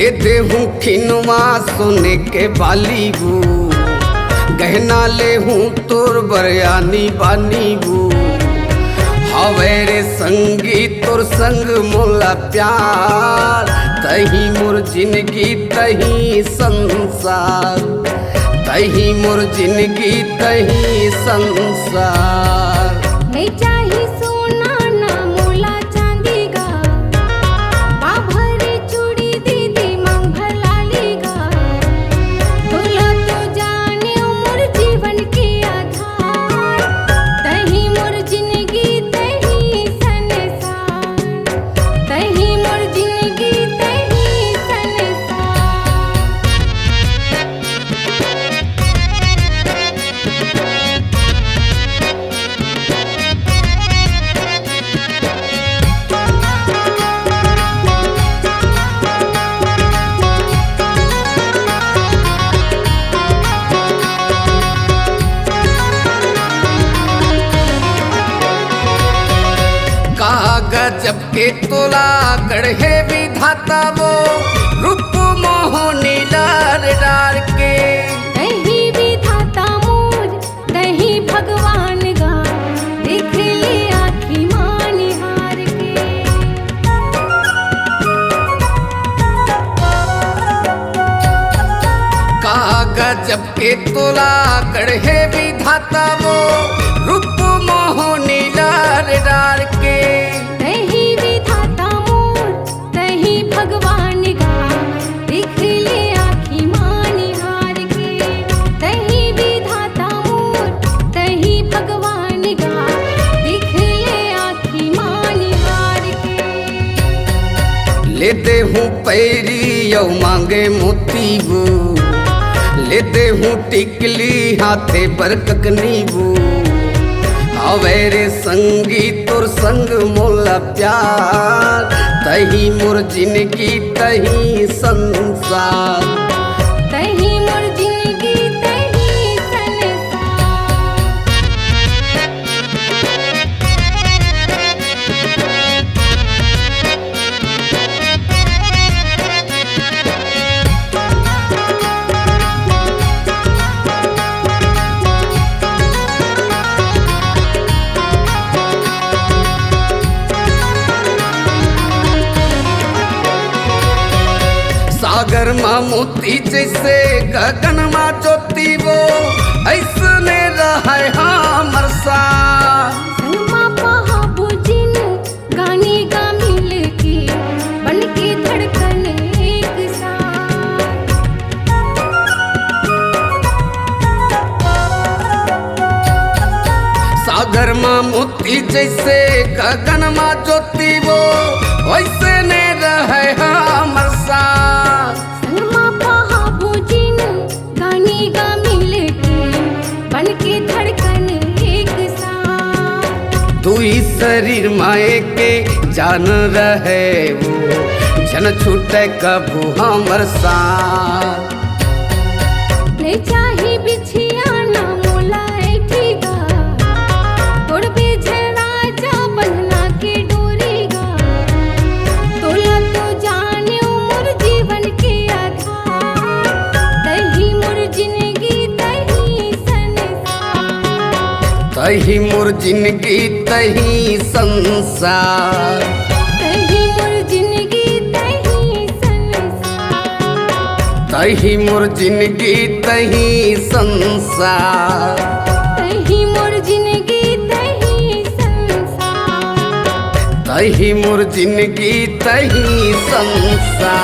लेते हूँ खिनवा सोने के बाली गो, गहना ले हूँ तोर बरयानी बानी गो। हवेरे संगी तोर संग मोला प्यार, तही मोर जिंदगी तही संसार, तही मोर जिंदगी तही संसार। नहीं चाही सोना ना मोला चांदी गा, बाभरे चूड़ी दीदी मांग भर लाली गा। तोला तो जाने मोर जीवन के आधार, तही मोर जिंदगी तही संसार, तही मोर जिंदगी तही संसार। गजब के तोला गढ़े विधाता वो, रूप मोहनी लाल डार के। दही विधाता मोर दही भगवान गा, देख ले आँखी मानी हार के। गजब के तोला गढ़े विधाता वो, रूप मोहनी लाल डार के। दही विधाता मोर दही भगवान गा, देख ले आँखी मानी हार के। दही विधाता मोर दही भगवान गा, देख ले आँखी मानी हार के। लेते हूँ पैरी यौ मांगे मोती गो, लेते हूँ टिकली हाथे पर ककनी गो। हवेरे संगी तोर संग मोला प्यार, तही मोर जिंदगी तही संसार, तही मोर जिंदगी तही संसार। सागर माँ मोती जैसे गगन माँ ज्योति वो, ऐसने रहे हमर साथ। संगमा पहाबो जिन गाने गा मिल के, बन के धड़कन एक साथ। सागर माँ मोती जैसे गगन माँ ज्योति वो, वैसने रहे हमर साथ। संगमा पहाबो जिन गाने गा मिल के, बन के धड़कन एक साथ। दुई शरीर माए के जान रहे वो, जन छूटे कभू हमर साथ। ले चाही बिछिया ना मोला ऐठी गा, तोड़ बेझड़ा जा बंधना के डोरी गा। तोला तो जाने मोर जीवन के आधार, तही मोर जिंदगी तही संसार, तही मोर जिंदगी तही संसार, तही मोर जिंदगी तही संसार, तही मोर जिंदगी तही संसार, तही मोर जिंदगी तही संसार। तही मोर जिंदगी तही संसार।